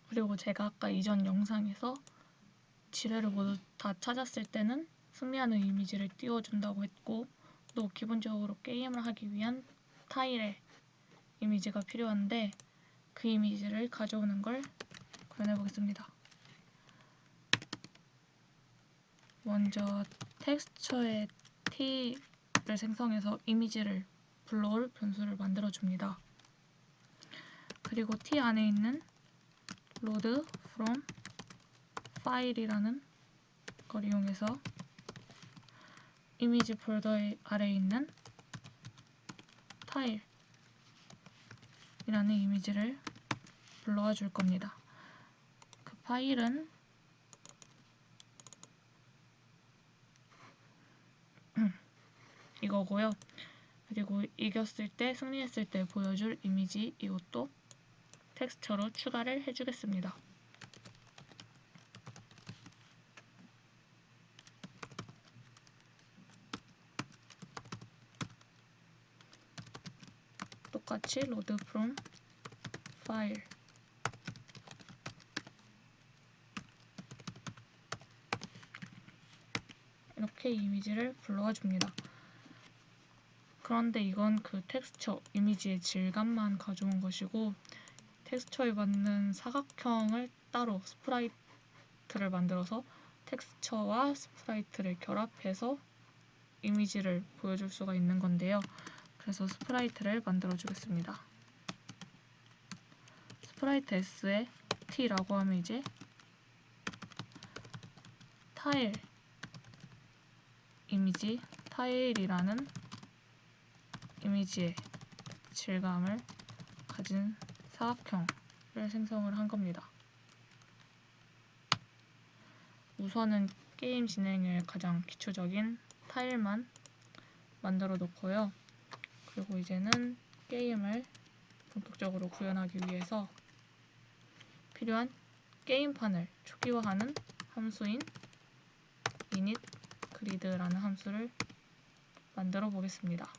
그리고 제가 아까 이전 영상에서 지뢰를 모두 다 찾았을 때는 승리하는 이미지를 띄워준다고 했고, 또 기본적으로 게임을 하기 위한 타일의 이미지가 필요한데 그 이미지를 가져오는 걸 구현해 보겠습니다. 먼저 텍스처의 t를 생성해서 이미지를 불러올 변수를 만들어 줍니다. 그리고 t 안에 있는 load from file이라는 걸 이용해서 이미지 폴더 아래에 있는 타일이라는 이미지를 불러와 줄 겁니다. 그 파일은 이거고요. 그리고 이겼을 때, 승리했을 때 보여줄 이미지, 이것도 텍스처로 추가를 해주겠습니다. 똑같이 load from file 이렇게 이미지를 불러와 줍니다. 그런데 이건 그 텍스처 이미지의 질감만 가져온 것이고, 텍스처에 맞는 사각형을 따로 스프라이트를 만들어서 텍스처와 스프라이트를 결합해서 이미지를 보여줄 수가 있는 건데요. 그래서 스프라이트를 만들어 주겠습니다. 스프라이트 S에 T라고 하면 이제 타일 이미지, 타일이라는 이미지의 질감을 가진 사각형을 생성을 한 겁니다. 우선은 게임 진행의 가장 기초적인 타일만 만들어 놓고요. 그리고 이제는 게임을 본격적으로 구현하기 위해서 필요한 게임판을 초기화하는 함수인 init grid라는 함수를 만들어 보겠습니다.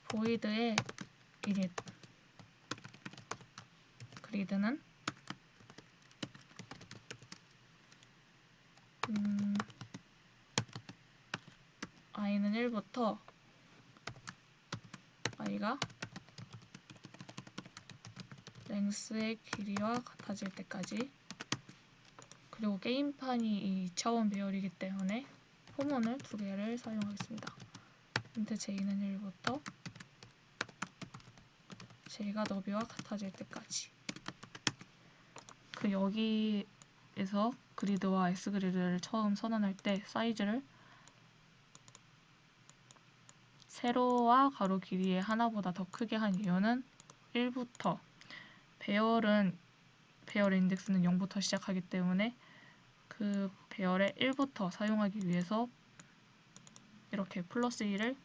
void의 init grid는 i는 1부터 i가 length의 길이와 같아질 때까지, 그리고 게임판이 2차원 배열이기 때문에 포문을 2개를 사용하겠습니다. int j는 1부터 j가 너비와 같아질 때까지. 그 여기에서 그리드와 s그리드를 처음 선언할 때 사이즈를 세로와 가로 길이의 하나보다 더 크게 한 이유는 1부터 배열 인덱스는 0부터 시작하기 때문에 그 배열의 1부터 사용하기 위해서 이렇게 플러스 1을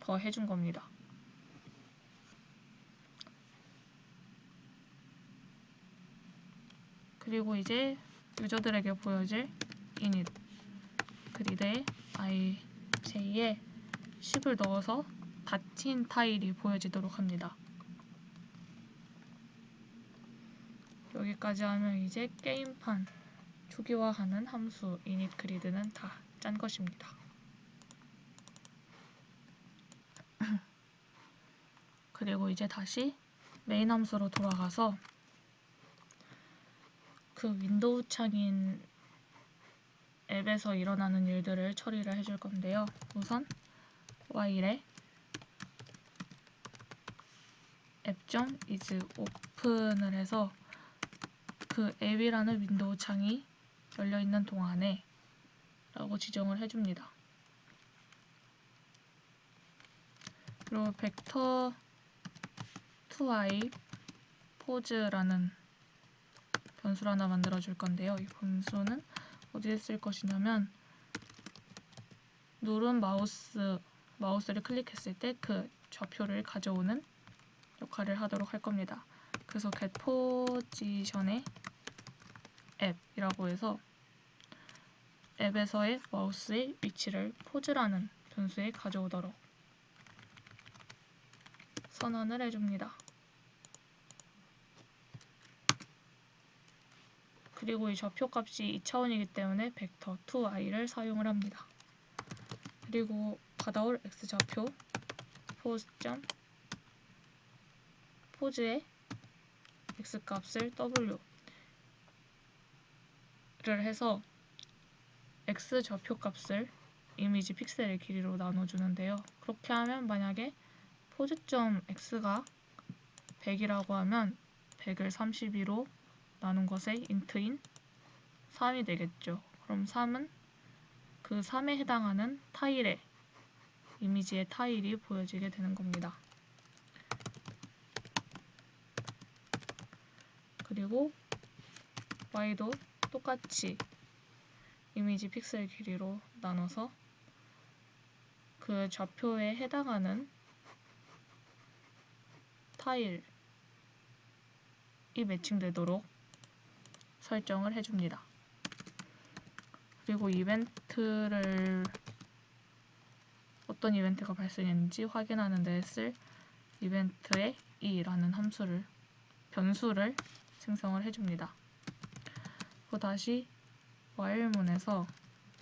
더 해준 겁니다. 그리고 이제 유저들에게 보여질 init 그리드의 ij에 10을 넣어서 닫힌 타일이 보여지도록 합니다. 여기까지 하면 이제 게임판 초기화하는 함수 init grid는 다 짠 것입니다. 그리고 이제 다시 메인 함수로 돌아가서 그 윈도우 창인 앱에서 일어나는 일들을 처리를 해줄 건데요. 우선 while에 app.isOpen을 해서 그 앱이라는 윈도우 창이 열려있는 동안에 라고 지정을 해줍니다. 그리고 vector to_i pose라는 변수를 하나 만들어 줄 건데요. 이 변수는 어디에 쓸 것이냐면 누른 마우스를 클릭했을 때 그 좌표를 가져오는 역할을 하도록 할 겁니다. 그래서 getPosition의 앱이라고 해서 앱에서의 마우스의 위치를 포즈라는 변수에 가져오도록 선언을 해줍니다. 그리고 이 좌표값이 2차원이기 때문에 벡터 2i를 사용을 합니다. 그리고 받아올 x좌표 포즈의 x값을 w를 해서 x좌표값을 이미지 픽셀의 길이로 나눠주는데요. 그렇게 하면 만약에 포즈점 x가 100이라고 하면 100을 32로 나눈 것의 인트인 3이 되겠죠. 그럼 3은 그 3에 해당하는 타일의 이미지의 타일이 보여지게 되는 겁니다. 그리고 y도 똑같이 이미지 픽셀 길이로 나눠서 그 좌표에 해당하는 타일이 매칭되도록 설정을 해줍니다. 그리고 어떤 이벤트가 발생했는지 확인하는 데 쓸 이벤트의 e라는 변수를 생성을 해줍니다. 그리고 다시 while문에서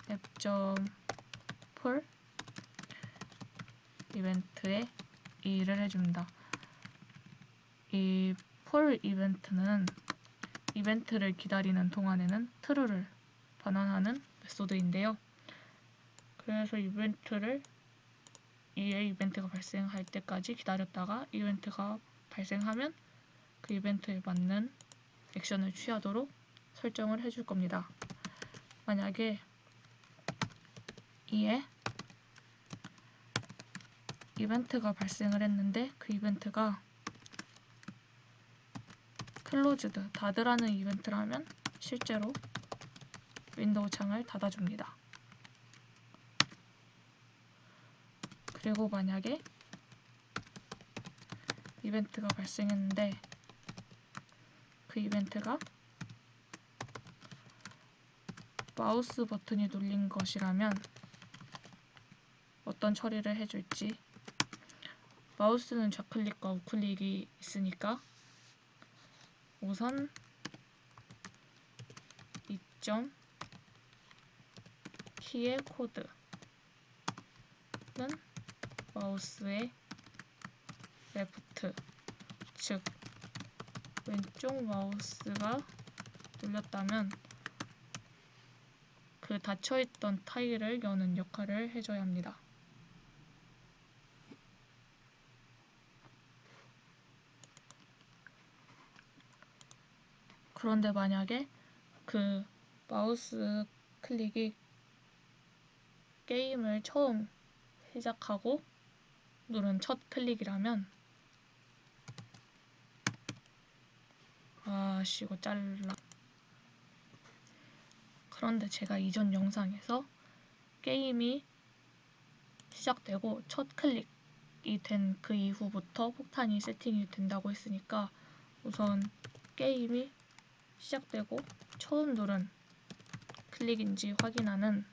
app.pull 이벤트의 e를 해줍니다. 이 pull 이벤트는 이벤트를 기다리는 동안에는 true를 반환하는 메소드인데요. 그래서 이벤트가 발생할 때까지 기다렸다가 이벤트가 발생하면 그 이벤트에 맞는 액션을 취하도록 설정을 해줄 겁니다. 만약에 이에 이벤트가 발생을 했는데 그 이벤트가 클로즈드, 닫으라는 이벤트라면 실제로 윈도우 창을 닫아줍니다. 그리고 만약에 이벤트가 발생했는데 그 이벤트가 마우스 버튼이 눌린 것이라면 어떤 처리를 해줄지, 마우스는 좌클릭과 우클릭이 있으니까 우선 2점 키의 코드는 마우스의 레프트, 즉 왼쪽 마우스가 눌렸다면 그 닫혀있던 타일을 여는 역할을 해줘야 합니다. 그런데 만약에 그 마우스 클릭이 게임을 처음 시작하고 누른 첫 클릭이라면 이거 잘라. 그런데 제가 이전 영상에서 게임이 시작되고 첫 클릭이 된 그 이후부터 폭탄이 세팅이 된다고 했으니까 우선 게임이 시작되고 처음 누른 클릭인지 확인하는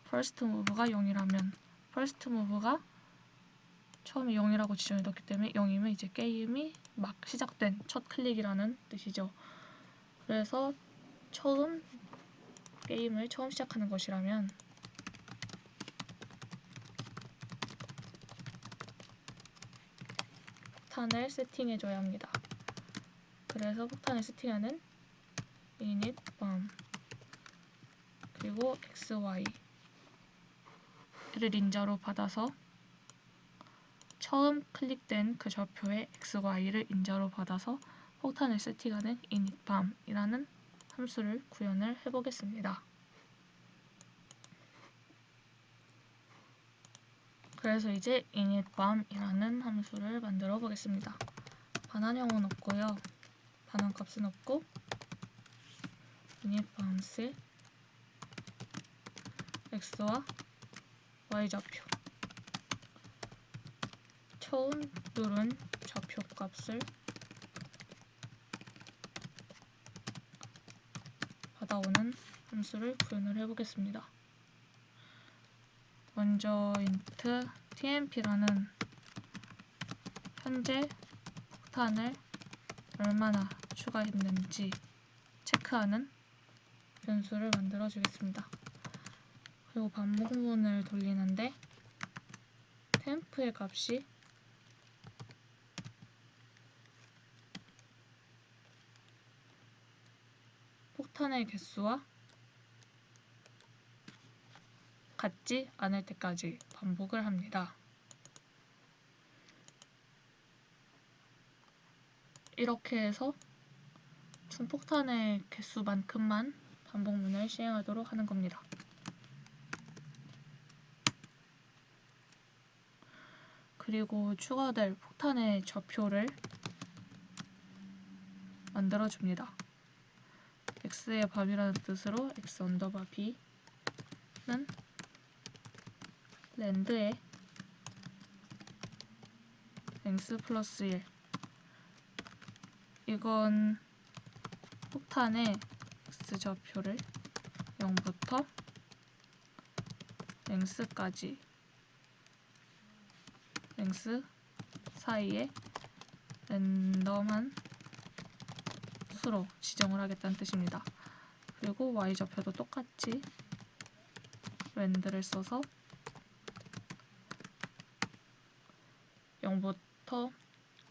first move가 0이라면 first move가 처음에 0이라고 지정이 됐기 때문에 0이면 이제 게임이 막 시작된 첫 클릭이라는 뜻이죠. 그래서 게임을 처음 시작하는 것이라면 폭탄을 세팅해줘야 합니다. 그래서 폭탄을 세팅하는 init bomb 그리고 xy를 인자로 받아서 처음 클릭된 그 좌표의 xy를 인자로 받아서 폭탄을 세팅하는 init bomb이라는 함수를 구현을 해보겠습니다. 그래서 이제 init bomb이라는 함수를 만들어 보겠습니다. 반환형은 없고요. 반환값은 없고 init bombs의 x와 y좌표 처음 누른 좌표 값을 받아오는 함수를 구현을 해보겠습니다. 먼저 int tmp라는 현재 폭탄을 얼마나 추가했는지 체크하는 변수를 만들어 주겠습니다. 그리고 반복문을 돌리는데 템프의 값이 폭탄의 개수와 같지 않을 때까지 반복을 합니다. 이렇게 해서 총 폭탄의 개수만큼만 반복문을 시행하도록 하는 겁니다. 그리고 추가될 폭탄의 좌표를 만들어줍니다. x의 bab이라는 뜻으로 x 언더바 b는 랜드의 x 플러스 1 이건 폭탄의 x 좌표를 0부터 x까지 x 사이에 랜덤한 수로 지정을 하겠다는 뜻입니다. 그리고 y좌표도 똑같이 랜드를 써서 0부터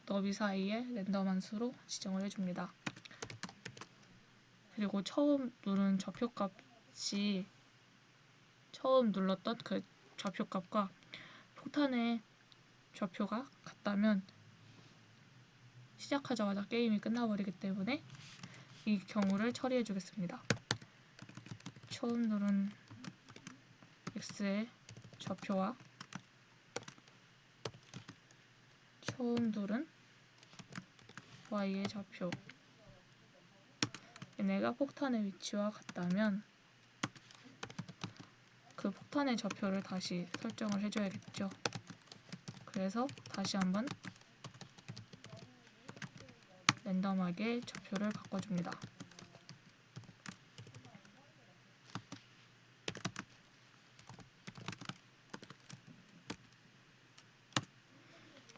너비 사이에 랜덤한 수로 지정을 해줍니다. 그리고 처음 누른 좌표값이 처음 눌렀던 그 좌표값과 폭탄의 좌표가 같다면 시작하자마자 게임이 끝나버리기 때문에 이 경우를 처리해 주겠습니다. 처음 누른 x의 좌표와 처음 누른 y의 좌표 얘네가 폭탄의 위치와 같다면 그 폭탄의 좌표를 다시 설정을 해줘야겠죠. 그래서 다시 한번 랜덤하게 좌표를 바꿔줍니다.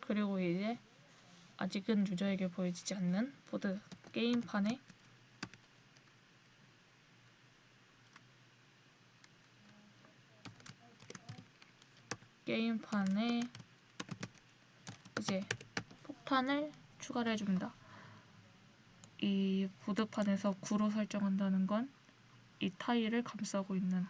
그리고 이제 아직은 유저에게 보여지지 않는 보드 게임판에 이제 폭탄을 추가를 해줍니다. 이 보드판에서 9로 설정한다는 건 이 타일을 감싸고 있는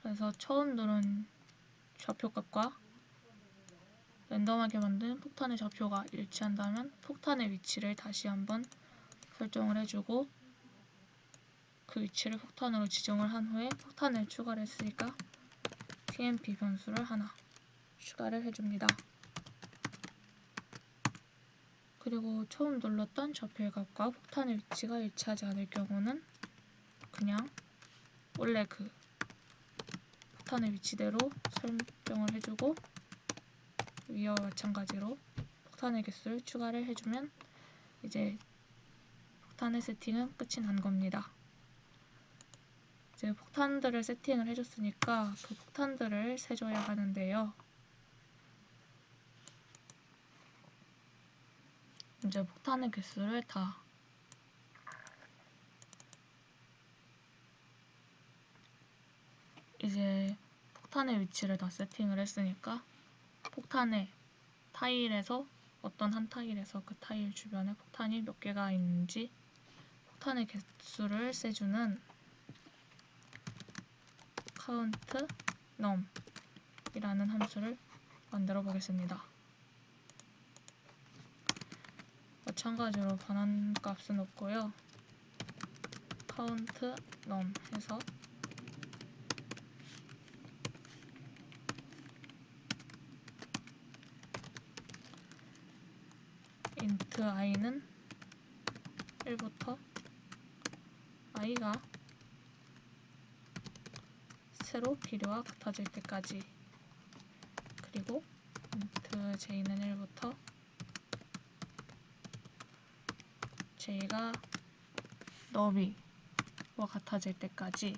그래서 처음 누른 좌표값과 랜덤하게 만든 폭탄의 좌표가 일치한다면 폭탄의 위치를 다시 한번 설정을 해주고 그 위치를 폭탄으로 지정을 한 후에 폭탄을 추가를 했으니까 tmp 변수를 하나 추가를 해줍니다. 그리고 처음 눌렀던 좌표의 값과 폭탄의 위치가 일치하지 않을 경우는 그냥 원래 그 폭탄의 위치대로 설정을 해주고 위와 마찬가지로 폭탄의 개수를 추가를 해주면 이제 폭탄의 세팅은 끝이 난 겁니다. 이제 폭탄들을 세팅을 해줬으니까 그 폭탄들을 세줘야 하는데요. 이제 폭탄의 개수를 다 이제 폭탄의 위치를 다 세팅을 했으니까 폭탄의 타일에서 어떤 한 타일에서 그 타일 주변에 폭탄이 몇 개가 있는지 폭탄의 개수를 세주는 count num 이라는 함수를 만들어 보겠습니다. 마찬가지로 변환 값은 없고요. count num 해서 int i는 1부터 i가 세로 길이와 같아질 때까지 그리고 int j는 1부터 j가 너비와 같아질 때까지,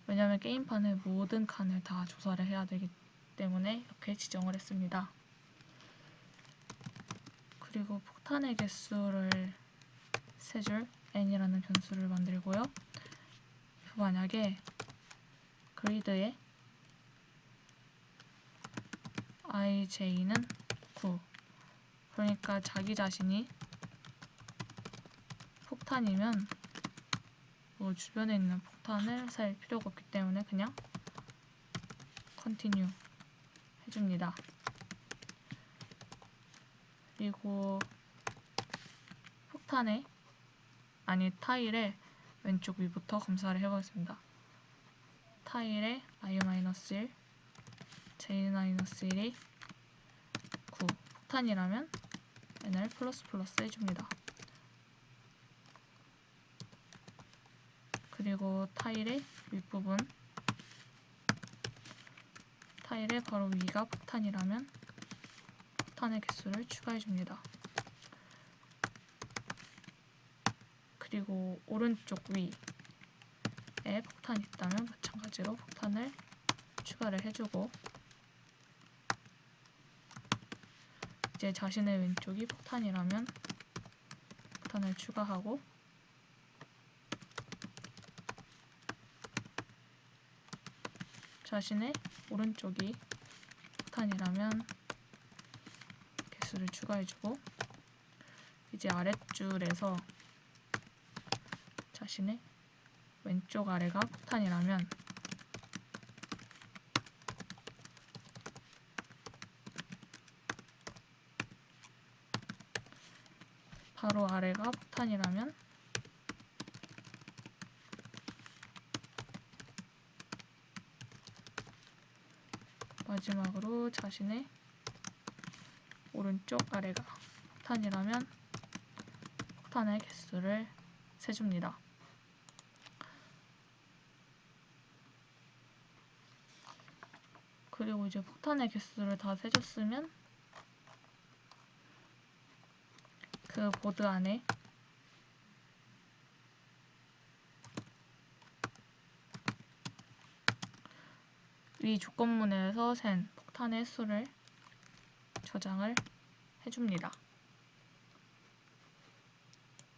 왜냐하면 게임판의 모든 칸을 다 조사를 해야 되기 때문에 이렇게 지정을 했습니다. 그리고 폭탄의 개수를 세줄 n이라는 변수를 만들고요. 만약에 그리드에 ij는 9, 그러니까 자기 자신이 폭탄이면 뭐 주변에 있는 폭탄을 살 필요가 없기 때문에 그냥 continue 해줍니다. 그리고 타일의 왼쪽 위부터 검사를 해보겠습니다. 타일의 i-1, j-1이 9, 폭탄이라면 n을 플러스 해줍니다. 그리고 타일의 윗부분, 타일의 바로 위가 폭탄이라면 폭탄의 개수를 추가해줍니다. 그리고 오른쪽 위에 폭탄이 있다면 마찬가지로 폭탄을 추가를 해주고, 이제 자신의 왼쪽이 폭탄이라면 폭탄을 추가하고, 자신의 오른쪽이 폭탄이라면 개수를 추가해주고, 이제 아랫줄에서 자신의 왼쪽 아래가 폭탄이라면 바로 아래가 폭탄이라면 마지막으로 자신의 오른쪽 아래가 폭탄이라면 폭탄의 개수를 세줍니다. 그리고 이제 폭탄의 개수를 다 세줬으면 그 보드 안에 위 조건문에서 센 폭탄의 수를 저장을 해줍니다.